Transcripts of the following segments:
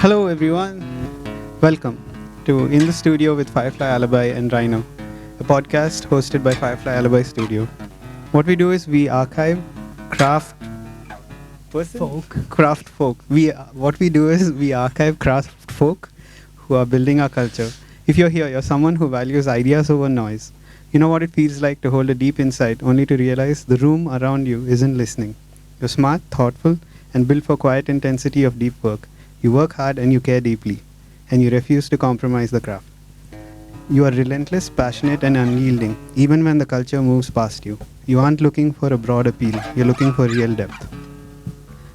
Hello everyone, welcome to In the Studio with Firefly Alibi and Rhino, a podcast hosted by Firefly Alibi Studio. What we do is we archive craft craft folk. What we do is we archive craft folk who are building our culture. If you're here, you're someone who values ideas over noise. You know what it feels like to hold a deep insight only to realize the room around you isn't listening. You're smart, thoughtful, and built for quiet intensity of deep work. You work hard and you care deeply, and you refuse to compromise the craft. You are relentless, passionate, and unyielding, even when the culture moves past you. You aren't looking for a broad appeal, you're looking for real depth.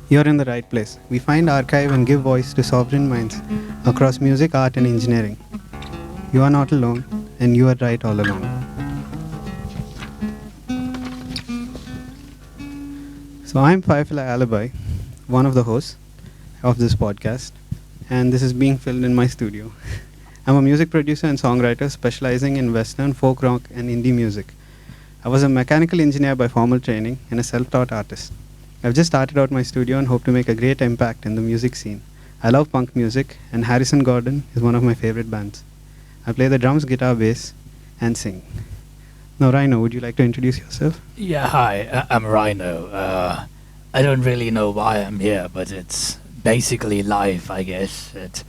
You're in the right place. We find, archive, and give voice to sovereign minds across music, art, and engineering. You are not alone, and you are right all along. So I'm Firefly Alibi, one of the hosts of this podcast, and this is being filmed in my studio. I'm a music producer and songwriter specializing in Western, folk rock, and indie music. I was a mechanical engineer by formal training and a self-taught artist. I've just started out my studio and hope to make a great impact in the music scene. I love punk music, and Harrison Gordon is one of my favorite bands. I play the drums, guitar, bass, and sing. Now, Rhino, would you like to introduce yourself? Yeah, hi, I'm Rhino. I don't really know why I'm here, but it's basically life, I guess. It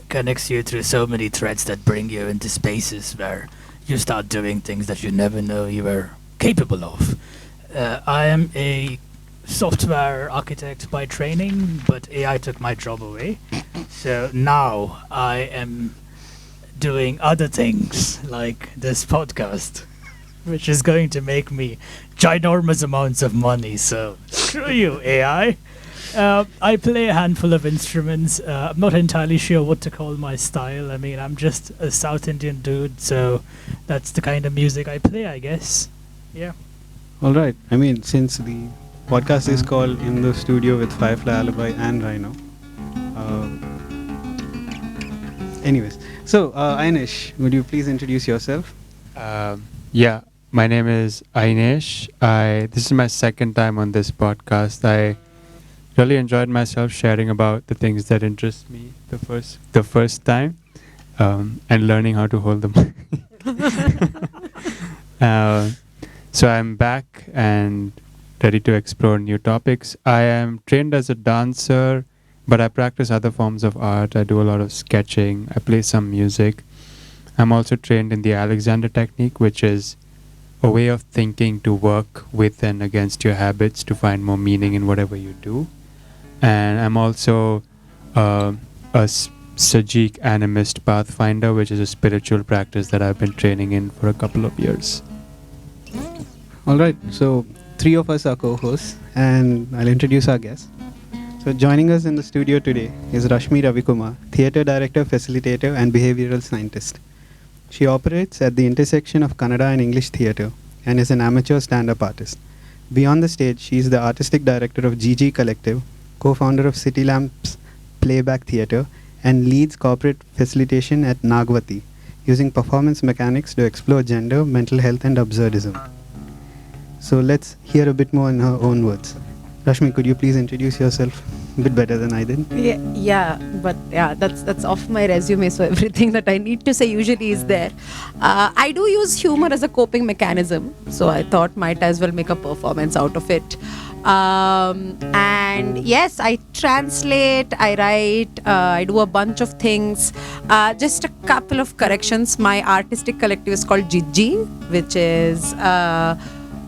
connects you through so many threads that bring you into spaces where you start doing things that you never know you were capable of. I am a software architect by training, but AI took my job away. So now I am doing other things like this podcast, which is going to make me ginormous amounts of money. So screw you, AI. I play a handful of instruments. I'm not entirely sure what to call my style. I mean, I'm just a South Indian dude, so that's the kind of music I play, I guess. Yeah. All right. I mean, since the podcast is called In the Studio with Firefly Alibi and Rhino. Anyways, so Ainesh, would you please introduce yourself? Yeah, my name is Ainesh. This is my second time on this podcast. I really enjoyed myself sharing about the things that interest me the first time, and learning how to hold them. So I'm back and ready to explore new topics. I am trained as a dancer, but I practice other forms of art. I do a lot of sketching. I play some music. I'm also trained in the Alexander technique, which is a way of thinking to work with and against your habits to find more meaning in whatever you do. And I'm also a Sajik animist pathfinder, which is a spiritual practice that I've been training in for a couple of years. All right. So 3 of us are co-hosts, and I'll introduce our guests. So joining us in the studio today is Rashmi Ravikumar, theatre director, facilitator, and behavioral scientist. She operates at the intersection of Kannada and English theatre and is an amateur stand-up artist. Beyond the stage, she is the artistic director of GG Collective, co-founder of City Lamps Playback Theatre, and leads corporate facilitation at Nagvati, using performance mechanics to explore gender, mental health, and absurdism. So let's hear a bit more in her own words. Rashmi, could you please introduce yourself a bit better than I did? But that's off my resume, so everything that I need to say usually is there. I do use humor as a coping mechanism, so I thought might as well make a performance out of it. And yes, I translate, I write, I do a bunch of things. Just a couple of corrections. My artistic collective is called Jijji, which is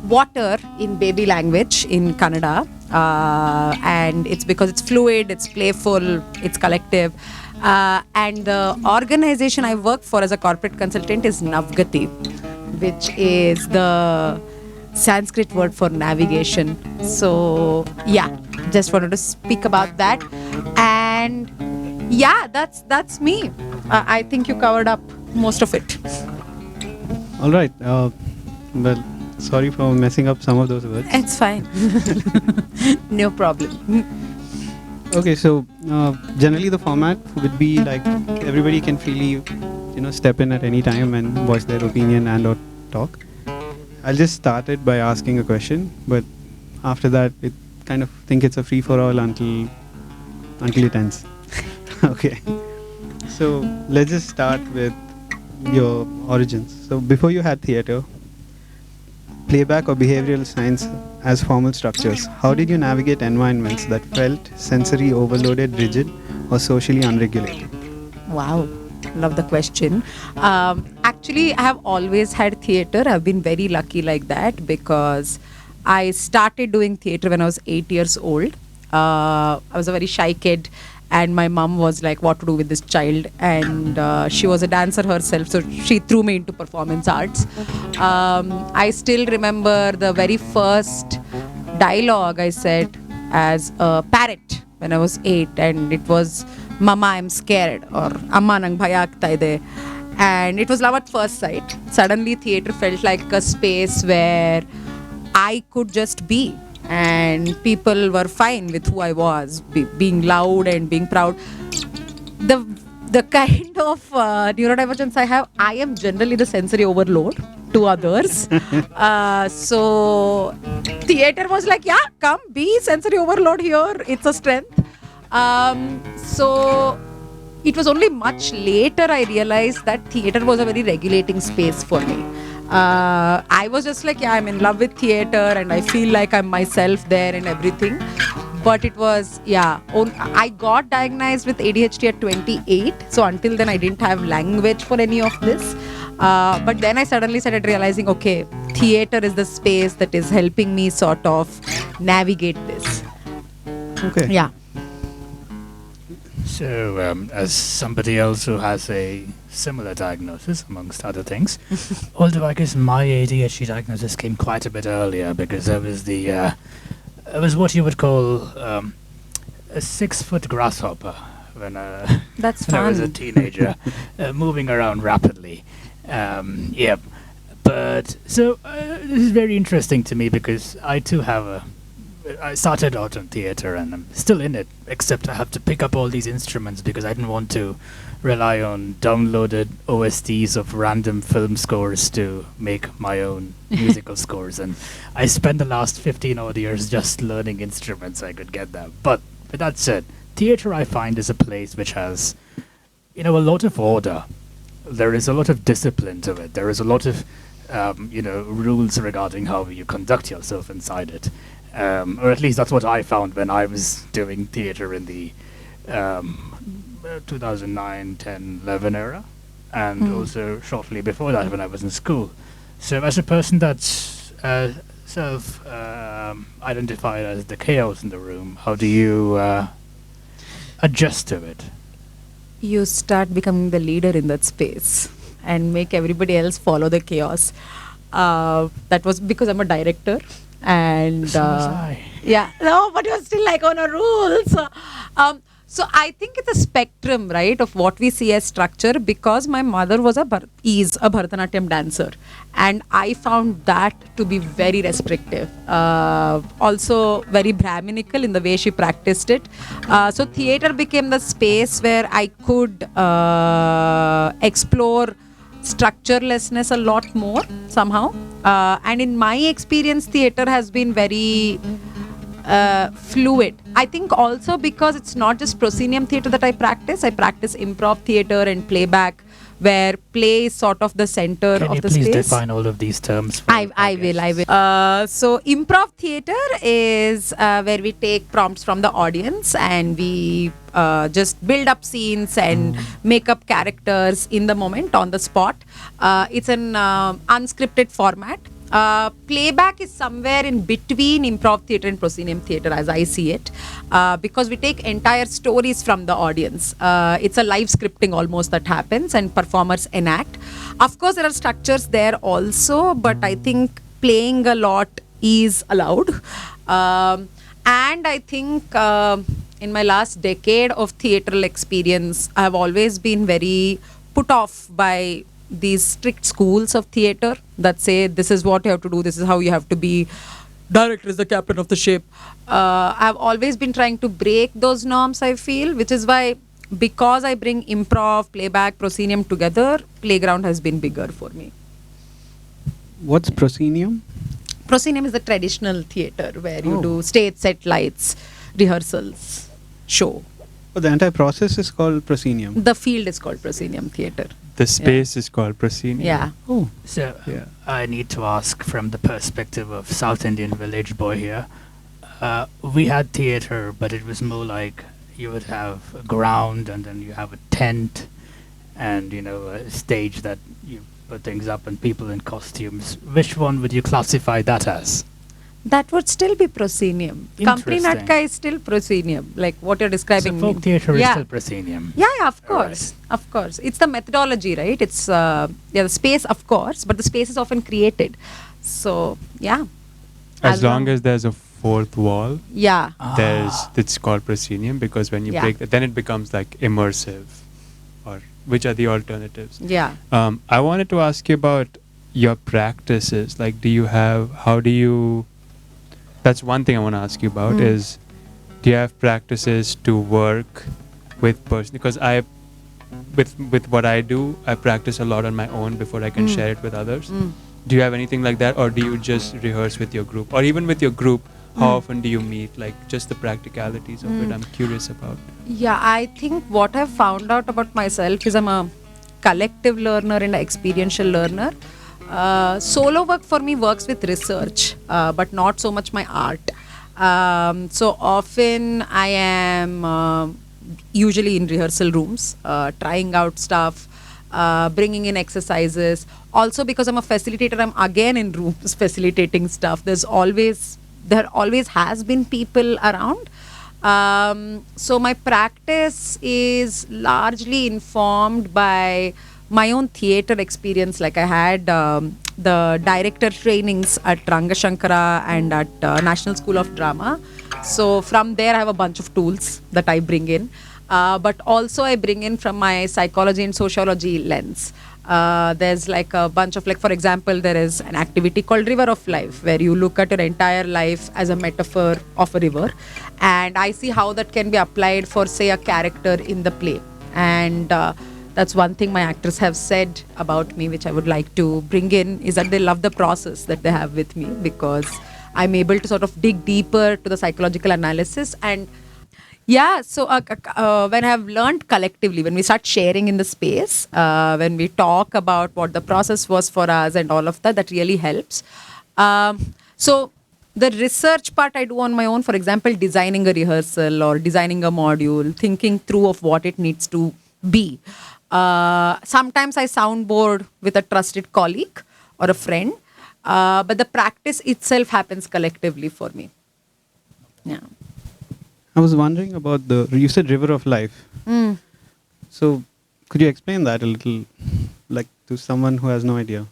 water in baby language in Kannada. And it's because it's fluid, it's playful, it's collective. And the organization I work for as a corporate consultant is Navgati, which is the Sanskrit word for navigation. So yeah, just wanted to speak about that. And yeah, that's me. I think you covered up most of it. All right. Well, sorry for messing up some of those words. It's fine. No problem. Okay, so generally the format would be like everybody can freely, step in at any time and voice their opinion and or talk. I'll just start it by asking a question, but after that, it kind of think it's a free for all until it ends. Okay. So let's just start with your origins. So before you had theater, playback or behavioral science as formal structures, how did you navigate environments that felt sensory overloaded, rigid, or socially unregulated? Wow, love the question. Actually, I have always had theater. I've been very lucky like that because I started doing theater when I was 8 years old. I was a very shy kid, and my mom was like, "What to do with this child?" And she was a dancer herself, so she threw me into performance arts. I still remember the very first dialogue I said as a parrot when I was 8, and it was Mama, I'm scared, or Amma nang bhaya agta ide. And it was love at first sight. Suddenly, theatre felt like a space where I could just be, and people were fine with who I was, being loud and being proud. The kind of neurodivergence I have, I am generally the sensory overload to others. So theatre was like, yeah, come be sensory overload here. It's a strength. So it was only much later I realized that theatre was a very regulating space for me. I was just like, yeah, I'm in love with theatre and I feel like I'm myself there and everything. But it was, I got diagnosed with ADHD at 28. So until then, I didn't have language for any of this. But then I suddenly started realizing, okay, theatre is the space that is helping me sort of navigate this. Okay. Yeah. So, as somebody else who has a similar diagnosis, amongst other things, although I guess my ADHD diagnosis came quite a bit earlier because I was it was what you would call a 6-foot grasshopper when, That's when I was a fun. teenager, moving around rapidly. Yeah, but so this is very interesting to me because I too have I started out in theatre and I'm still in it, except I have to pick up all these instruments because I didn't want to rely on downloaded OSTs of random film scores to make my own musical scores. And I spent the last 15 odd years just learning instruments I could get them. But with that said, theatre I find is a place which has, a lot of order. There is a lot of discipline to it. There is a lot of, rules regarding how you conduct yourself inside it. Or at least that's what I found when I was doing theatre in the 2009, 10, 11 era, and also shortly before that when I was in school. So as a person that's self-identified as the chaos in the room, how do you adjust to it? You start becoming the leader in that space and make everybody else follow the chaos. That was because I'm a director. And So was I. yeah, no, but you're still like, oh no, rules. So I think it's a spectrum, right, of what we see as structure, because my mother is a Bharatanatyam dancer, and I found that to be very restrictive. Also very Brahminical in the way she practiced it. So theatre became the space where I could explore structurelessness a lot more somehow. And in my experience, theatre has been very fluid. I think also because it's not just proscenium theatre that I practice improv theatre and playback, where play is sort of the center Can of you the please space. define all of these terms? For I will. So improv theatre is where we take prompts from the audience and we just build up scenes and make up characters in the moment, on the spot. It's an unscripted format. Playback is somewhere in between improv theatre and proscenium theatre, as I see it, because we take entire stories from the audience. It's a live scripting almost that happens, and performers enact. Of course, there are structures there also, but I think playing a lot is allowed. And I think in my last decade of theatrical experience, I have always been very put off by these strict schools of theatre that say this is what you have to do, this is how you have to be, director is the captain of the ship. I've always been trying to break those norms, I feel, which is why, because I bring improv, playback, proscenium together, playground has been bigger for me. What's proscenium? Proscenium is the traditional theatre where you do stage set, lights, rehearsals, show. Oh, the entire process is called proscenium. The field is called proscenium theatre. The space is called proscenium. Yeah. Oh, So Yeah. I need to ask from the perspective of South Indian village boy here. We had theater, but it was more like you would have a ground and then you have a tent and a stage that you put things up and people in costumes. Which one would you classify that as? That would still be proscenium. Complete Interesting. Natka is still proscenium, like what you're describing. So folk theatre Yeah. is still proscenium. Yeah, of All right. course. Of course. It's the methodology, right? It's, the space, of course, but the space is often created. So, yeah. As long as there's a fourth wall, Yeah. it's called proscenium, because when you Yeah. break that, then it becomes like immersive, or which are the alternatives. Yeah. I wanted to ask you about your practices. Like, how do you, that's one thing I want to ask you about is, do you have practices to work with person? Because with what I do, I practice a lot on my own before I can share it with others. Do you have anything like that, or do you just rehearse with your group? Or even with your group, how often do you meet? Like, just the practicalities of it, I'm curious about. Yeah, I think what I've found out about myself is I'm a collective learner and an experiential learner. Solo work for me works with research, but not so much my art. So often I am usually in rehearsal rooms, trying out stuff, bringing in exercises. Also, because I'm a facilitator, I'm again in rooms facilitating stuff. There always has been people around. So my practice is largely informed by my own theatre experience. Like I had the director trainings at Rangashankara and at National School of Drama. So from there I have a bunch of tools that I bring in. But also I bring in from my psychology and sociology lens. There's like a bunch of, like, for example, there is an activity called River of Life, where you look at your entire life as a metaphor of a river. And I see how that can be applied for, say, a character in the play. And that's one thing my actors have said about me, which I would like to bring in, is that they love the process that they have with me, because I'm able to sort of dig deeper to the psychological analysis. And yeah, so when I've learned collectively, when we start sharing in the space, when we talk about what the process was for us and all of that, that really helps. So the research part I do on my own, for example, designing a rehearsal or designing a module, thinking through of what it needs to be. Sometimes I soundboard with a trusted colleague or a friend, but the practice itself happens collectively for me. Yeah. I was wondering about you said River of Life. So could you explain that a little, like, to someone who has no idea?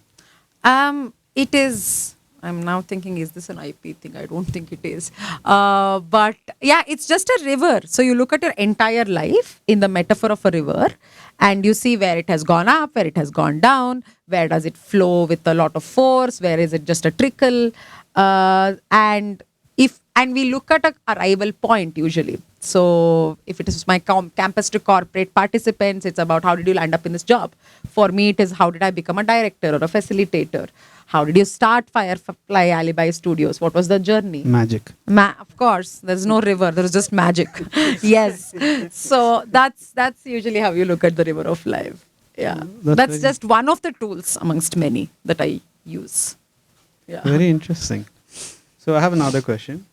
It is, I'm now thinking, is this an IP thing? I don't think it is. But yeah, it's just a river. So you look at your entire life in the metaphor of a river, and you see where it has gone up, where it has gone down, where does it flow with a lot of force, where is it just a trickle, and we look at a arrival point usually. So if it is my campus to corporate participants, it's about how did you land up in this job. For me, it is how did I become a director or a facilitator? How did you start Firefly Alibi Studios? What was the journey? Magic. Of course, there's no river. There's just magic. Yes. So that's usually how you look at the River of Life. Yeah. That's very- just one of the tools amongst many that I use. Yeah. Very interesting. So I have another question.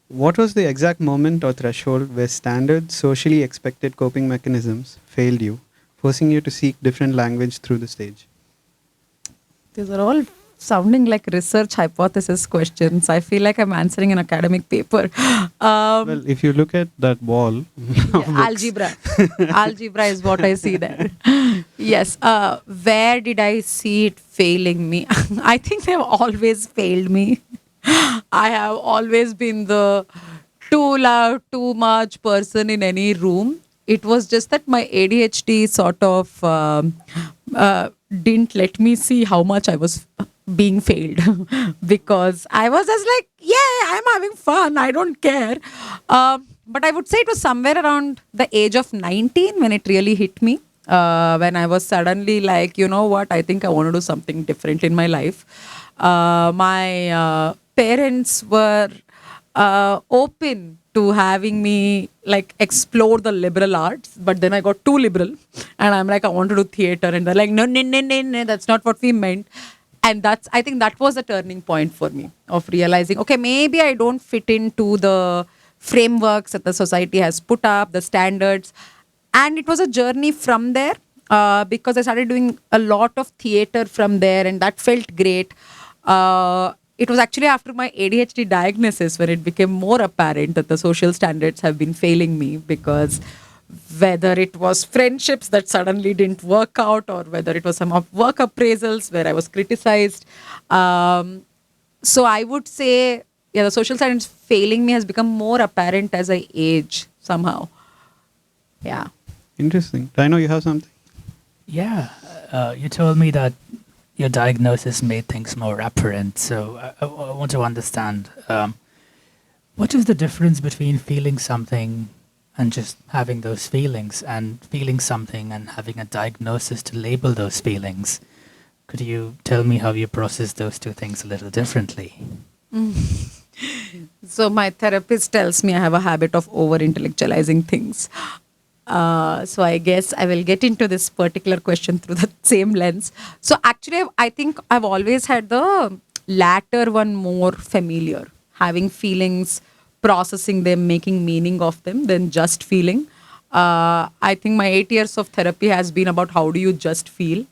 What was the exact moment or threshold where standard socially expected coping mechanisms failed you, forcing you to seek different language through the stage? These are all sounding like research hypothesis questions. I feel like I'm answering an academic paper. Well, if you look at that wall, Algebra. Algebra is what I see there. Yes. Where did I see it failing me? I think they've always failed me. I have always been the too loud, too much person in any room. It was just that my ADHD sort of didn't let me see how much I was being failed because I was just like, yeah, I'm having fun. I don't care. But I would say it was somewhere around the age of 19 when it really hit me. When I was suddenly like, you know what, I think I want to do something different in my life. My parents were open to having me like explore the liberal arts, but then I got too liberal and I'm like, I want to do theater, and they're like, no, no, no, no, no, that's not what we meant. And I think that was a turning point for me of realizing, okay, maybe I don't fit into the frameworks that the society has put up, the standards. And it was a journey from there, because I started doing a lot of theater from there, and that felt great. It was actually after my ADHD diagnosis when it became more apparent that the social standards have been failing me, because whether it was friendships that suddenly didn't work out, or whether it was some of work appraisals where I was criticized. So I would say, yeah, the social standards failing me has become more apparent as I age somehow. Yeah. Interesting. Rhino, you have something? Yeah, you told me that your diagnosis made things more apparent. So I want to understand, what is the difference between feeling something and just having those feelings, and feeling something and having a diagnosis to label those feelings? Could you tell me how you process those two things a little differently? So my therapist tells me I have a habit of over intellectualizing things. So I guess I will get into this particular question through the same lens. So actually, I think I've always had the latter one more familiar, having feelings, processing them, making meaning of them than just feeling. I think my 8 years of therapy has been about how do you just feel.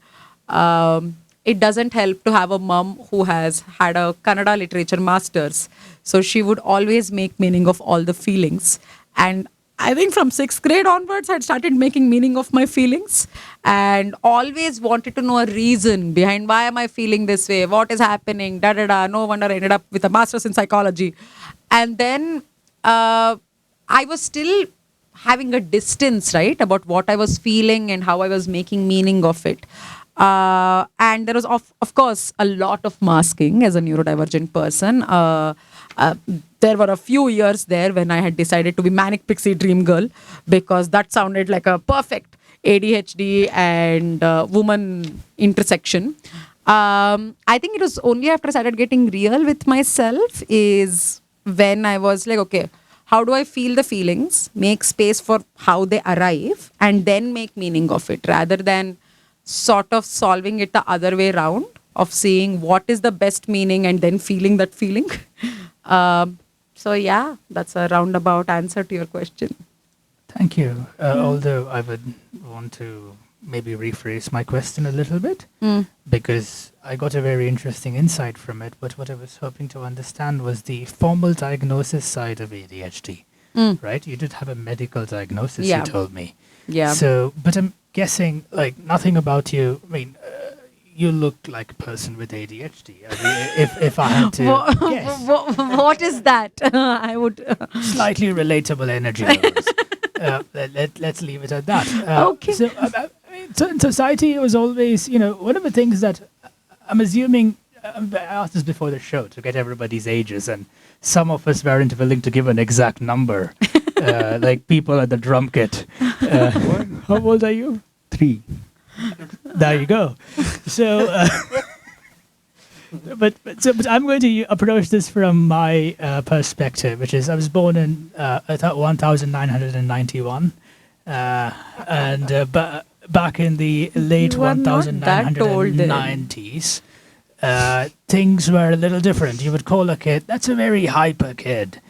It doesn't help to have a mom who has had a Kannada literature master's. So she would always make meaning of all the feelings. And I think from 6th grade onwards, I'd started making meaning of my feelings and always wanted to know a reason behind why am I feeling this way? What is happening? Da da da. No wonder I ended up with a master's in psychology. And then I was still having a distance, right, about what I was feeling and how I was making meaning of it. And there was, of course, a lot of masking as a neurodivergent person. There were a few years there when I had decided to be manic pixie dream girl, because that sounded like a perfect ADHD and woman intersection. I think it was only after I started getting real with myself is when I was like, okay, how do I feel the feelings, make space for how they arrive, and then make meaning of it, rather than sort of solving it the other way around of seeing what is the best meaning and then feeling that feeling. So yeah, that's a roundabout answer to your question. Thank you. Although I would want to maybe rephrase my question a little bit, because I got a very interesting insight from it. But what I was hoping to understand was the formal diagnosis side of ADHD, right? You did have a medical diagnosis, Yeah. you told me. Yeah. So, but I'm guessing like nothing about you. I mean, you look like a person with ADHD. I mean, if I had to guess, What is that? I would. slightly relatable energy levels. Let's leave it at that. Okay. So in society, it was always, one of the things that I'm assuming, I asked this before the show to get everybody's ages, and some of us weren't willing to give an exact number, like people at the drum kit. How old are you? 3. There you go. So, but I'm going to approach this from my perspective, which is I was born in 1991, and back in the late You are not that old then. 1990s, things were a little different. You would call a kid, that's a very hyper kid,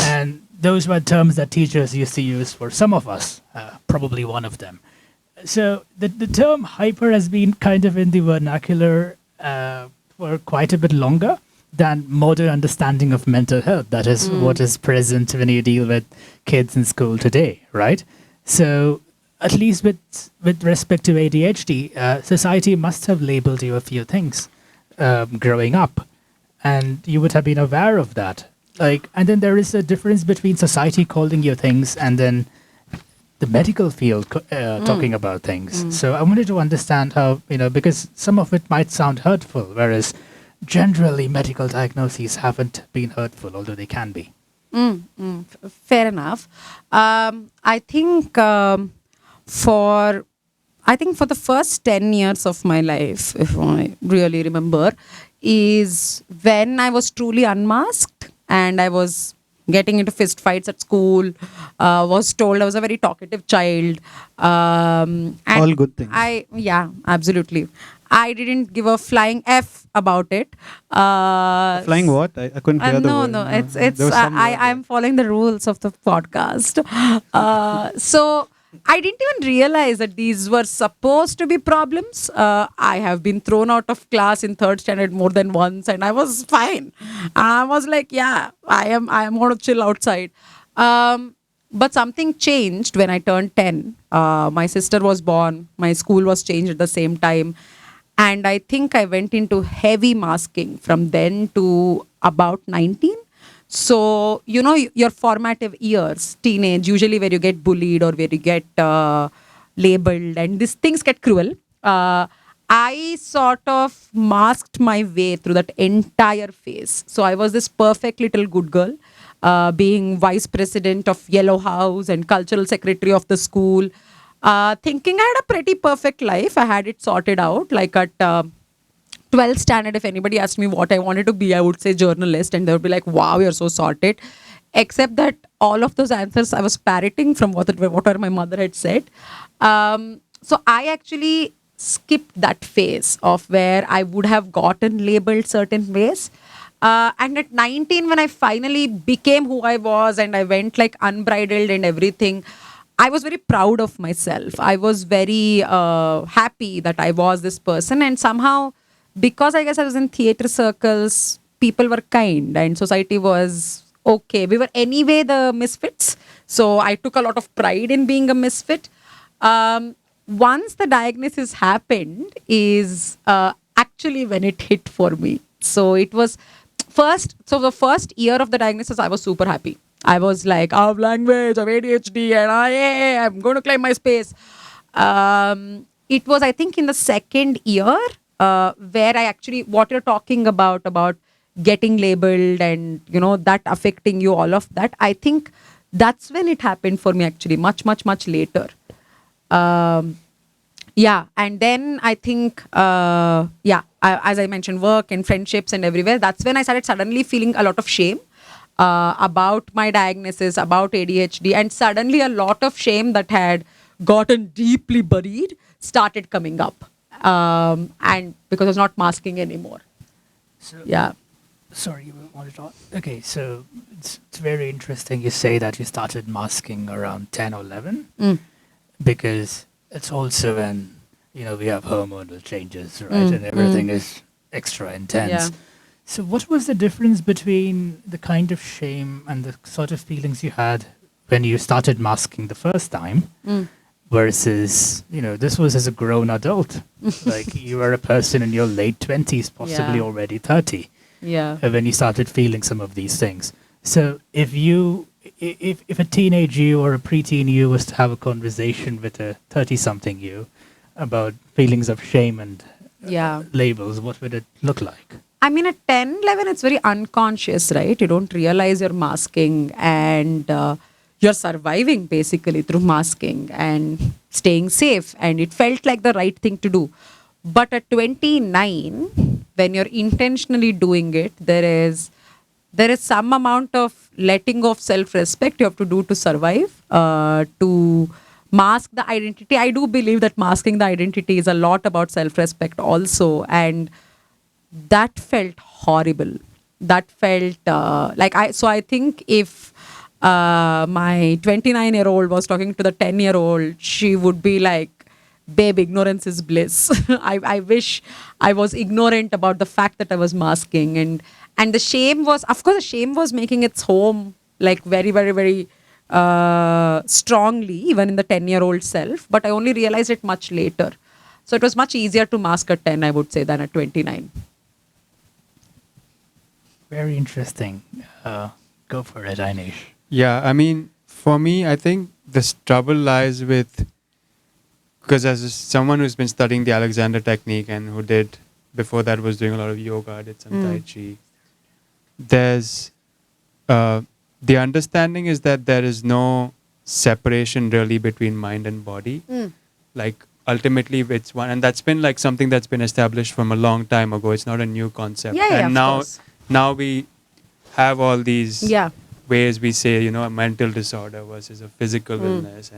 and those were terms that teachers used to use for some of us, probably one of them. So the term hyper has been kind of in the vernacular for quite a bit longer than modern understanding of mental health. That is what is present when you deal with kids in school today, right? So at least with respect to ADHD, society must have labeled you a few things growing up, and you would have been aware of that. And then there is a difference between society calling you things and then the medical field talking about things. So I wanted to understand how, because some of it might sound hurtful, whereas generally medical diagnoses haven't been hurtful, although they can be. Fair enough. I think for the first 10 years of my life, if I really remember, is when I was truly unmasked and I was getting into fist fights at school, was told I was a very talkative child. And All good things. yeah, absolutely. I didn't give a flying F about it. Flying what? I couldn't hear the no, word. no, it's There was some word there. I'm following the rules of the podcast. So I didn't even realize that these were supposed to be problems. I have been thrown out of class in third standard more than once, and I was fine. I was like, yeah, I am going to chill outside. But something changed when I turned 10. My sister was born. My school was changed at the same time. And I think I went into heavy masking from then to about 19. So, you know, your formative years, teenage, usually where you get bullied or where you get labeled and these things get cruel. I sort of masked my way through that entire phase. So I was this perfect little good girl, being vice president of Yellow House and cultural secretary of the school, thinking I had a pretty perfect life. I had it sorted out. Like at 12th standard, if anybody asked me what I wanted to be, I would say journalist, and they would be like, "Wow, you're so sorted." Except that all of those answers I was parroting from whatever my mother had said. So I actually skipped that phase of where I would have gotten labeled certain ways. And at 19, when I finally became who I was and I went like unbridled and everything, I was very proud of myself. I was very happy that I was this person. And somehow, because I guess I was in theater circles, people were kind and society was okay. We were anyway the misfits. So I took a lot of pride in being a misfit. Once the diagnosis happened is actually when it hit for me. So it was the first year of the diagnosis, I was super happy. I was like, I have language, I have ADHD, and I'm going to claim my space. It was, I think, in the second year where I actually, what you're talking about getting labeled and, you know, that affecting you, all of that, I think that's when it happened for me actually, much, much, much later. Yeah, and then I think, as I mentioned, work and friendships and everywhere, that's when I started suddenly feeling a lot of shame about my diagnosis, about ADHD, and suddenly a lot of shame that had gotten deeply buried started coming up. And because I was not masking anymore. So, Yeah. sorry, you wanted to. Okay, so it's very interesting you say that you started masking around 10 or 11 because it's also when, you know, we have hormonal changes, right? And everything is extra intense. Yeah. So what was the difference between the kind of shame and the sort of feelings you had when you started masking the first time versus, you know, this was as a grown adult? Like you were a person in your late 20s, possibly Yeah. already 30, Yeah. when you started feeling some of these things. So if a teenage you or a preteen you was to have a conversation with a 30-something you about feelings of shame and Yeah. labels, what would it look like? I mean, at 10, 11, it's very unconscious, right? You don't realize you're masking and you're surviving basically through masking and staying safe. And it felt like the right thing to do. But at 29, when you're intentionally doing it, there is some amount of letting of self-respect you have to do to survive, to mask the identity. I do believe that masking the identity is a lot about self-respect also. And that felt horrible. That felt I think if my 29-year-old was talking to the 10-year-old, she would be like, babe, ignorance is bliss. I wish I was ignorant about the fact that I was masking. And the shame was, of course, the shame was making its home like very, very, very strongly, even in the 10-year-old self. But I only realized it much later. So it was much easier to mask at 10, I would say, than at 29. Very interesting. Go for it, Ainesh. Yeah, I mean, for me, I think the trouble lies with, because as someone who's been studying the Alexander technique and who did, before that was doing a lot of yoga, did some Tai Chi, there's, the understanding is that there is no separation really between mind and body. Like, ultimately it's one, and that's been like something that's been established from a long time ago. It's not a new concept. Yeah, and of now course. now we have all these Yeah. ways we say, a mental disorder versus a physical illness.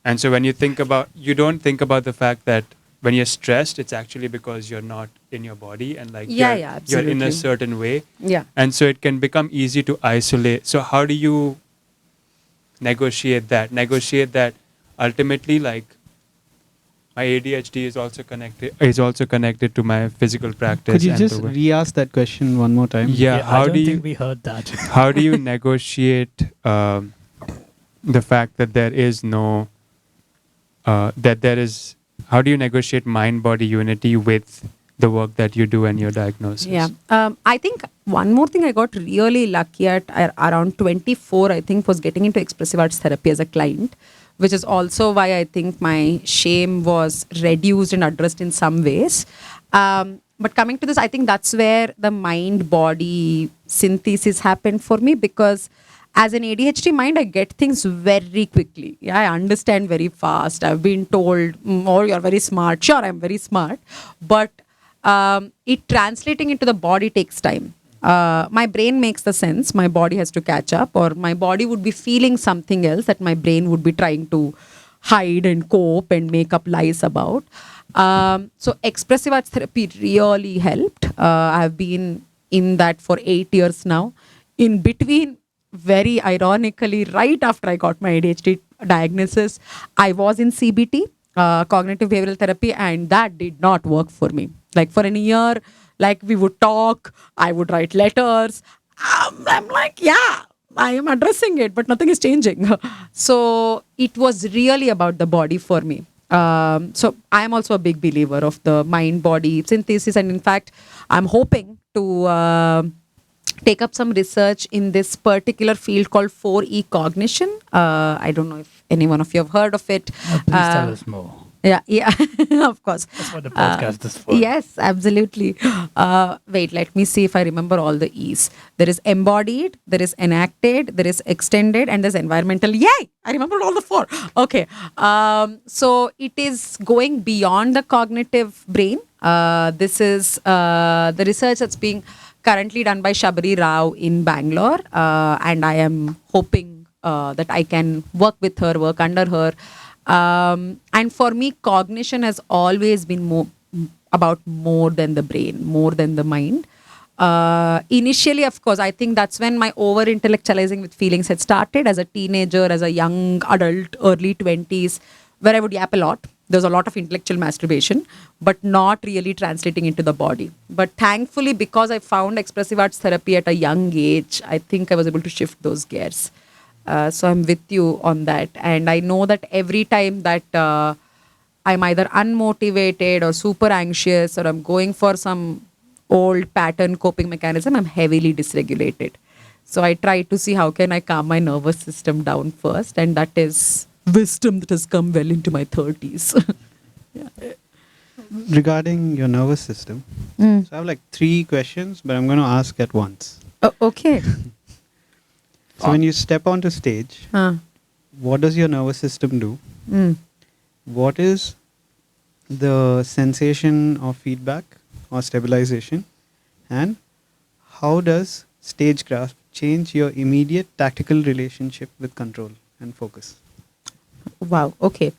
And so when you think about, you don't think about the fact that when you're stressed, it's actually because you're not in your body and like Yeah, you're, yeah, you're in a absolutely. certain way. Yeah. And so it can become easy to isolate. So how do you negotiate that? Negotiate that ultimately, like, my ADHD is also connected to my physical practice. Could you and just the way- re-ask that question one more time? Yeah, I how don't do you think we heard that. how do you negotiate the fact that there is no that there is how do you negotiate mind body unity with the work that you do and your diagnosis? Yeah. I think one more thing I got really lucky at around 24, I think, was getting into expressive arts therapy as a client, which is also why I think my shame was reduced and addressed in some ways. But coming to this, I think that's where the mind body synthesis happened for me, because as an ADHD mind, I get things very quickly. Yeah, I understand very fast. I've been told, oh, you're very smart. Sure, I'm very smart. But it translating into the body takes time. My brain makes the sense. My body has to catch up, or my body would be feeling something else that my brain would be trying to hide and cope and make up lies about. So expressive arts therapy really helped. I've been in that for 8 years now. In between, very ironically, right after I got my ADHD diagnosis, I was in CBT, cognitive behavioral therapy, and that did not work for me. Like for an year, like we would talk, I would write letters. I'm like, yeah, I am addressing it, but nothing is changing. So it was really about the body for me. So I am also a big believer of the mind-body synthesis, and in fact, I'm hoping to take up some research in this particular field called 4E cognition. I don't know if any one of you have heard of it. Please tell us more. Yeah, yeah, of course. That's what the podcast is for. Yes, absolutely. Wait, let me see if I remember all the E's. There is embodied, there is enacted, there is extended, and there's environmental. Yay! I remembered all the four. Okay. So it is going beyond the cognitive brain. This is the research that's being currently done by Shabari Rao in Bangalore. And I am hoping that I can work with her, work under her. And for me, cognition has always been about more than the brain, more than the mind. Initially, of course, I think that's when my over intellectualizing with feelings had started as a teenager, as a young adult, early 20s, where I would yap a lot. There's a lot of intellectual masturbation, but not really translating into the body. But thankfully, because I found expressive arts therapy at a young age, I think I was able to shift those gears. So I'm with you on that. And I know that every time that I'm either unmotivated or super anxious, or I'm going for some old pattern coping mechanism, I'm heavily dysregulated. So I try to see how can I calm my nervous system down first. And that is wisdom that has come well into my 30s. Yeah. Regarding your nervous system, so I have like 3 questions, but I'm going to ask at once. Oh, okay. So when you step onto stage, what does your nervous system do? What is the sensation of feedback or stabilization? And how does stagecraft change your immediate tactical relationship with control and focus? Wow. Okay.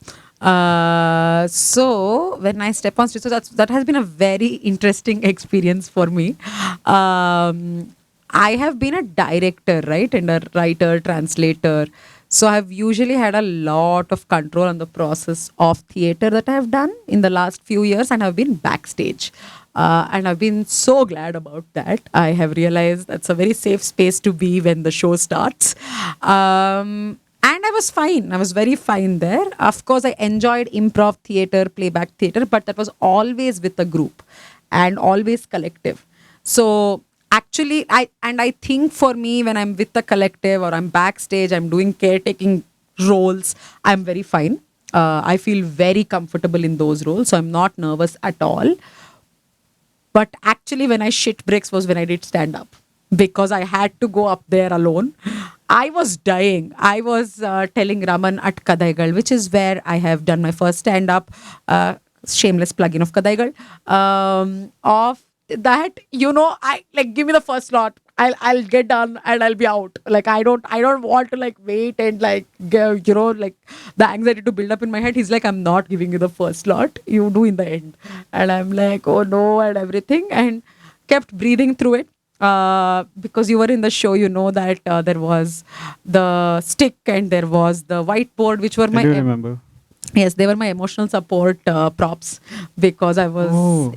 So when I step on stage, so that has been a very interesting experience for me. I have been a director, right, and a writer, translator. So I've usually had a lot of control on the process of theater that I've done in the last few years, and I've been backstage. And I've been so glad about that. I have realized that's a very safe space to be when the show starts. And I was fine. I was very fine there. Of course, I enjoyed improv theater, playback theater, but that was always with a group and always collective. So actually, I think for me, when I'm with the collective or I'm backstage, I'm doing caretaking roles, I'm very fine. I feel very comfortable in those roles. So I'm not nervous at all. But actually, when I shit bricks was when I did stand up, because I had to go up there alone. I was dying. I was telling Raman at Kadaigal, which is where I have done my first stand up, shameless plug-in of Kadaigal, of that I like, give me the first slot. I'll get done and I'll be out. Like I don't want to like wait and like like the anxiety to build up in my head. He's like, I'm not giving you the first slot. You do in the end. And I'm like, oh no, and everything, and kept breathing through it. Because you were in the show, you know that there was the stick and there was the whiteboard, which were I do my remember. yes, they were my emotional support props, because I was Oh.